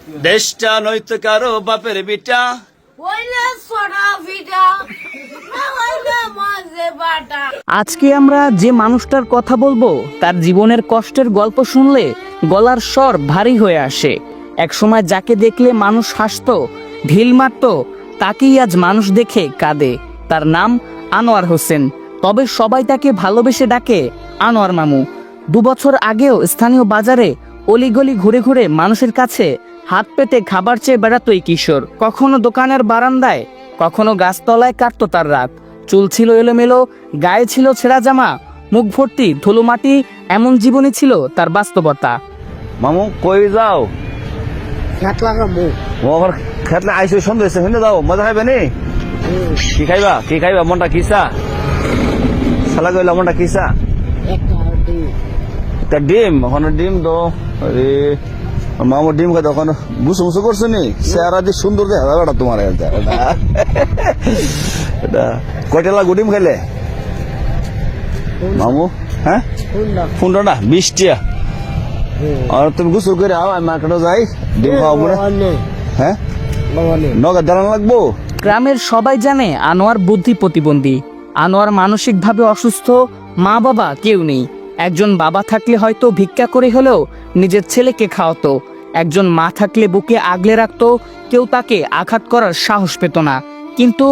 দেশটা নয়তো কারো বাপের বিটা, আজকে আমরা যে মানুষটার কথা বলবো তার জীবনের কষ্টের গল্প শুনলে গলার স্বর ভারী হয়ে আসে। একসময় যাকে দেখলে মানুষ হাসতো, ঢিল মারতো, তাকেই আজ মানুষ দেখে কাঁদে। তার নাম আনোয়ার হোসেন, তবে সবাই তাকে ভালোবেসে ডাকে আনোয়ার মামু। 2 বছর আগেও স্থানীয় বাজারে অলিগলি ঘুরে ঘুরে মানুষের কাছে হাত পেতে খাবার চেয়ে বেড়াতো এই কিশোর। কখনো দোকানের বারান্দায়, কখনো গাছতলায় কাটতো তার রাত। চুল ছিল এলোমেলো, গায়ে ছিল ছেঁড়া জামা, মুখ ভর্তি ধুলো মাটি, এমন জীবনই ছিল তার বাস্তবতা। মামু কই যাও? খেত লাগাবো। আমার খেতলে আইসো সন্দেহ হইলে যাও, মজা খাইবে নি? কি খাইবা? কি খাইবা? মনটা কিসা সালা গইলা, মনটা কিসা? একটা ডিম, ওখানে ডিম দো। আরে মামু ডিম খাই ওখানে বুসু বুসু করছো নি, চেহারা যে সুন্দর দেখা যাবে তোমার। এটা কয়টা লাগু ডিম খাইলে মামু? হ্যাঁ 15 না 20 টিয়া। আর তুমি গোসল করে আও, আমি মার্কেটে যাই, ডিম খাওয়াবো না। হ্যাঁ নগদ দাঁড়ানো লাগবো। গ্রামের সবাই জানে আনোয়ার বুদ্ধি প্রতিবন্ধী। আনোয়ার মানসিকভাবে অসুস্থ, মা বাবা কেউ নেই। একজন বাবা থাকলে হয়তো ভিক্ষা করে হলেও নিজের ছেলেকে খাওয়াতো, একজন মা থাকলে বুকে আগলে রাখতো, কেউ তাকে আঘাত করার সাহস পেত না। কিন্তু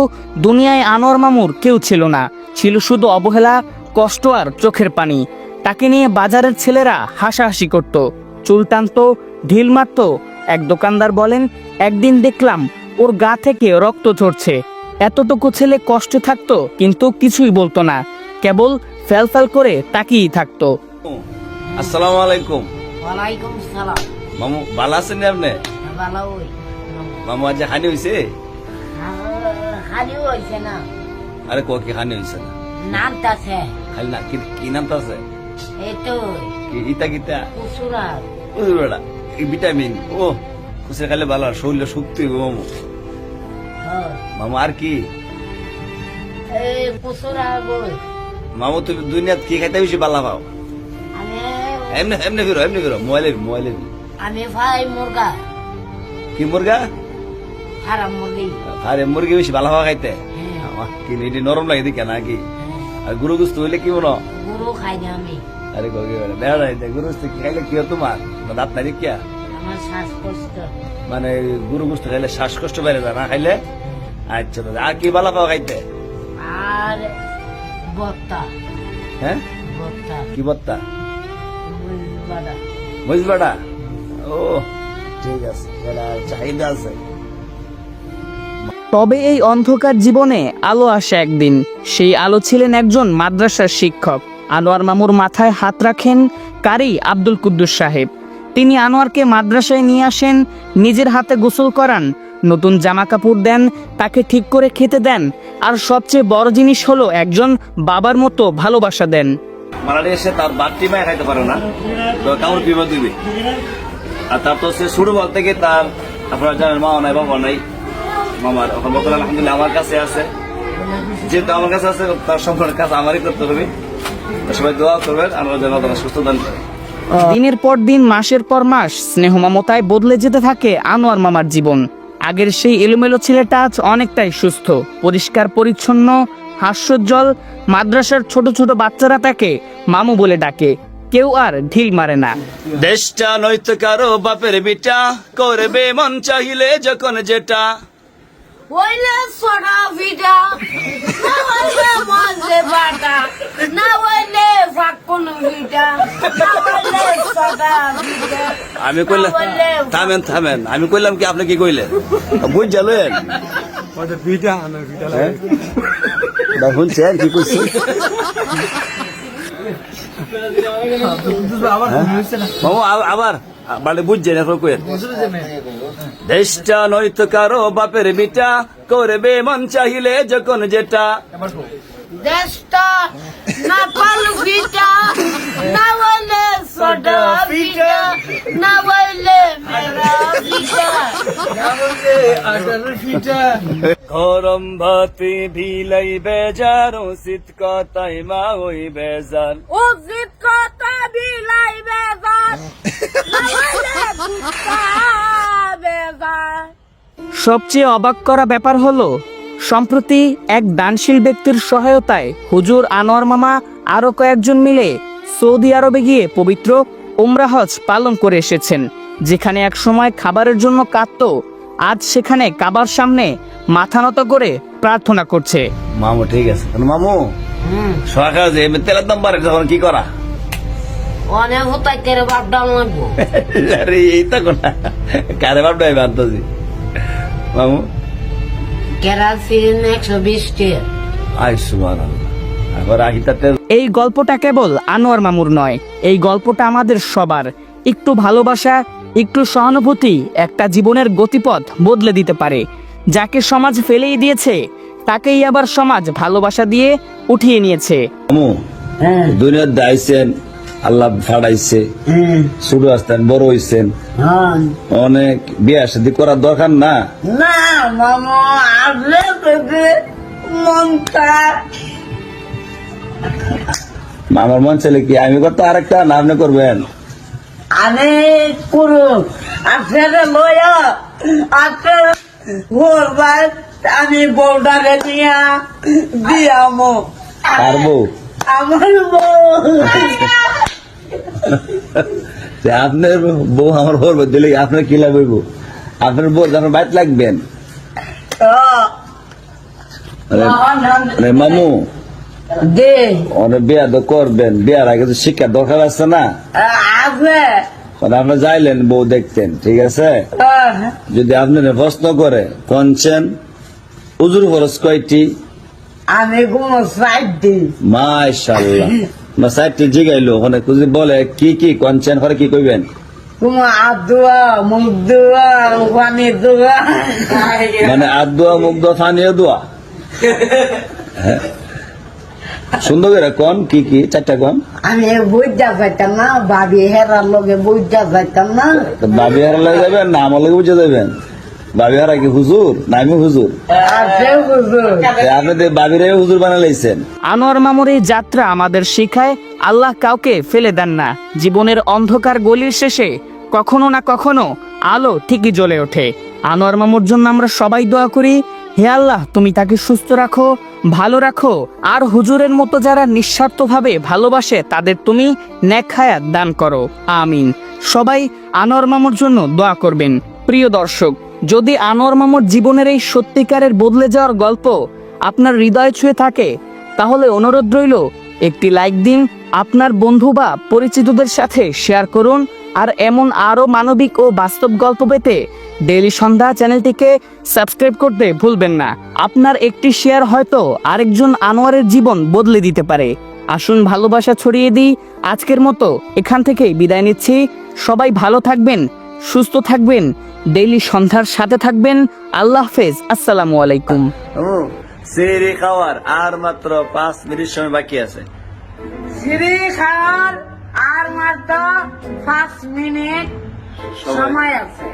দুনিয়ায় আনোয়ার মামুর কেউ ছিল না, ছিল শুধু অবহেলা, কষ্ট আর চোখের পানি। তাকে নিয়ে বাজারের ছেলেরা হাসাহাসি করত, চুল টানতো, ঢিল মারত। এক দোকানদার বলেন, একদিন দেখলাম ওর গা থেকে রক্ত ঝরছে। এতটুকু ছেলে কষ্টে থাকতো কিন্তু কিছুই বলতো না, কেবল ফেল ফেল করে তাকিয়েই থাকতো। আসসালামু আলাইকুম। ওয়ালাইকুম সালাম। মামু ভালো আছেন নি আপনি? ভালো হই। মামু আজ হানি হয়েছে? খালি হইছে না, আরে কি হানি হয়েছে না? নামতাছে। খালি না, কি নামটা আছে? এই তো ইতা কিতা কুসুরা। বেড়া এই ভিটামিন ও কুসে খাইলে ভালো, শরীরে শক্তি হবে মামু। মামু আর কি এই কুসুরা গই। মামু তুমি দুনিয়াত কি খাইতে বেশি ভালো পাও? আমি এমনি এমনি ফিরো মোবাইলে আমি ভাই মুরগা, কি মুরগা? হারাম মুরগি। আরে মুরগি বেশি ভালো পাওয়া খাইতে? আমার কি এটি নরম লাগে দেখে নাকি? আর গুরু গুস্ত হইলে কি মনে? গুরু খাই না আমি। আরে গুরু গুস্ত খাইলে কি হয় তোমার? দাঁত নাই দেখিয়া? আমার শ্বাসকষ্ট। মানে গুরু গুস্ত খাইলে শ্বাসকষ্ট বেড়ে যায়, না খাইলে? আচ্ছা দাদা, আর কি ভালো পাওয়া খাইতে? আর বত্তা। হ্যাঁ বত্তা কি বত্তা? মুরগা। বুঝবাটা? ও ঠিক আছে, চাহিদা আছে। তবে এই অন্ধকার জীবনে আলো আসে একদিন। সেই আলো ছিলেন একজন মাদ্রাসার শিক্ষক। আনোয়ার মামুর মাথায় হাত রাখেন কারি আব্দুল কুদ্দুস সাহেব। তিনি আনোয়ারকে মাদ্রাসায় নিয়ে আসেন, নিজের হাতে গোসল করান, নতুন জামা কাপড় দেন, তাকে ঠিক করে খেতে দেন, আর সবচেয়ে বড় জিনিস হলো একজন বাবার মতো ভালোবাসা দেন। মারানি এসে তার বাড়তি মায় খাইতে পারে না, তো কামড় পিবা দিবে। আর তারপর সে শুরু বল থেকে তার, আপনারা জানেন মা নাই বাবা নাই। মামার এখন বর্তমানে আলহামদুলিল্লাহ আমার কাছে আছে, যেহেতু আমার কাছে আছে তার সম্পূর্ণ কাজ আমারই করতে হবে। সবাই দোয়া করবেন, আমরা যেন তারা সুস্থ দান করে। দিনের পর দিন, মাসের পর মাস স্নেহ মমতায় বদলে যেতে থাকে আনোয়ার মামার জীবন। আগের সেই এলোমেলো ছেলেটা আজ অনেকটাই সুস্থ, পরিষ্কার পরিচ্ছন্ন, হাস্যোজ্জ্বল। মাদ্রাসার ছোট ছোট বাচ্চারা তাকে মামু বলে ডাকে, কেউ আর ঢিল মারে না। দেশটা নয়তো কারো বাপের বিটা, করবে মন চাহিলে যখন যেটা। ওইলে সোডা ভিটা, না ওইলে মাঝে বাটা, না ওইলে ফাকুন ভিটা, না ওইলে সোডা ভিটা। আমি কইলাম থামেন, আমি কইলাম কি, আপনি কি কইলেন? বুঝ জানেন শুনছেন কি কইছি? মামু আবার মানে বুঝছেন এখন কইেন। দেশটা নয়তো কারো বাপের বিটা, করবে মন চাহিলে যখন যেটা। দেশটা না ফল ভিটা, না ওইলে সোডা ভিটা, না ওইলে মেরা ভিটা, না ওইলে আটার ভিটা। গরম ভাতে ভিলাই বেজার, শীত কথাই মা ওই বেজার। উচিত কথা বিলাই বেজার, না ওইলে কুত্তা সবচেয়ে অবাক করা ব্যাপার হলো সম্প্রতি এক দানশীল ব্যক্তির সহায়তায় হুজুর আনোয়ার মামা আরো কয়েকজন মিলে সৌদি আরবে গিয়ে পবিত্র উমরা হজ পালন করে এসেছেন। যেখানে এক সময় খাবারের জন্য কাঁদতো, আজ সেখানে কাবার সামনে মাথা নত করে প্রার্থনা করছে। মামু ঠিক আছে, মামু সরকার যে তেলের দাম বাড়ে তখন কি করা? অনেক হতাই করে বাপ ডাল লাগবো। আরে এই তো কোনা কারে বাপ ডাই বানতাছি মামু। কেরাসিন 120 টাকা। আই সুবহানাল্লাহ। আবার আহিতাতে এই গল্পটা কেবল আনোয়ার মামুর নয়, এই গল্পটা আমাদের সবার। একটু ভালোবাসা, একটু সহানুভূতি একটা জীবনের গতিপথ বদলে দিতে পারে। যাকে সমাজ ফেলেই দিয়েছে তাকেই আবার সমাজ ভালোবাসা দিয়ে উঠিয়ে নিয়েছে। মামু দুনিয়ার দাইছেন, আল্লাহ ফাড়াইছে, ছোট আসতেন বড় হইছেন, অনেক বিয়া শাদী করার দরকার না। না মামা, আসলে তোকে মন খারাপ। আমার মন চাইলে কি আমি করতে আরেকটা না আপনি করবেন? আমি করু আপনারা লয়া আপনার ঘুরবার আমি বউটাকে নিয়ে দিয়ামো। পারবো আমার বউ আপনার বউ আমার বউ দিলে আপনার কি লাগবে? আপনার বউ আপনার বাইট লাগবেন। মামু দে অনেক বিয়া তো করবেন, বিয়ার আগে তো শিক্ষার দরকার আছে না? আছে আপনি যাইলেন বউ দেখতেন, ঠিক আছে? যদি আপনি প্রশ্ন করে কনছেন উজুর খরচ কয়টি? আমি কোনো সাইড দিই মাশাআল্লাহ সাইটটি জিগাইলো ওখানে যদি বলে কি কি কনছেন করে কি কইবেন? কোনো আদুয়া মুখ দোয়া পানি দোয়া মানে আদুয়া মুখ দোয়া ফানিয়ে দোয়া। হ্যাঁ সুন্দর করে কন কি কি চারটা কন। আমি বুঝা যাইতাম না, ভাবি হেরার লগে বুঝা যাইতাম না। ভাবি হারা লাগে যাবেন না আমার লগে বুঝে যাবেন? ভাবি হারা কি হুজুর না আমি হুজুর? আছে হুজুর। আপনি ভাবিরে হুজুর বানাইছেন। আনোয়ার মামুর এই যাত্রা আমাদের শিখায় আল্লাহ কাউকে ফেলে দেন না। জীবনের অন্ধকার গলির শেষে কখনো না কখনো আলো ঠিকই জ্বলে ওঠে। আনোয়ার মামুর জন্য আমরা সবাই দোয়া করি, হে আল্লাহ তুমি তাকে সুস্থ রাখো, ভালো রাখো, আর হুজুরের মতো যারা নিঃস্বার্থভাবে ভালোবাসে তাদের তুমি নেক হায়াত দান করো, আমিন। সবাই আনোয়ার মামুর জন্য দোয়া করবেন। প্রিয় দর্শক, যদি আনোয়ার মামুর জীবনের এই সত্যিকারের বদলে যাওয়ার গল্প আপনার হৃদয় ছুঁয়ে থাকে তাহলে অনুরোধ রইল একটি লাইক দিন, আপনার বন্ধু বা পরিচিতদের সাথে শেয়ার করুন। আর এমন আরো মানবিক ও বাস্তব গল্প পেতে ডেইলি সন্ধ্যা চ্যানেলটিকে সাবস্ক্রাইব করতে ভুলবেন না। আপনার একটি শেয়ার হয়তো আরেকজন আনোয়ারের জীবন বদলে দিতে পারে। আসুন ভালোবাসা ছড়িয়ে দিই। আজকের মতো এখান থেকেই বিদায় নিচ্ছি। সবাই ভালো থাকবেন, সুস্থ থাকবেন, ডেইলি সন্ধ্যার সাথে থাকবেন। আল্লাহ হাফেজ, আসসালামু আলাইকুম। সেরে খাওয়ার আর মাত্র 5 মিনিট সময় বাকি আছে। শ্রী খাওয়ার আর মাত্র 5 মিনিট সময় আছে।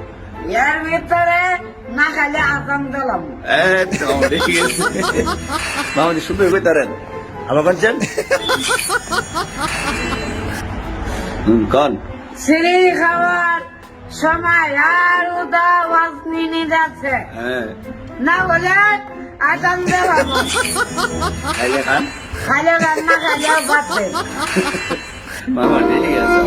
এর ভিতরে না খালি আসাম দিলাম। মামনি সুন্দর কইতারেন আবার কনছেন কন শ্রী খাওয়ার সময় আর উদা 5 মিনিট আছে। না বলে আসাম দিলাম। খাইলে খান খাইলে রান্না খাইলে বাঁচে। মামা ঠিক আছে।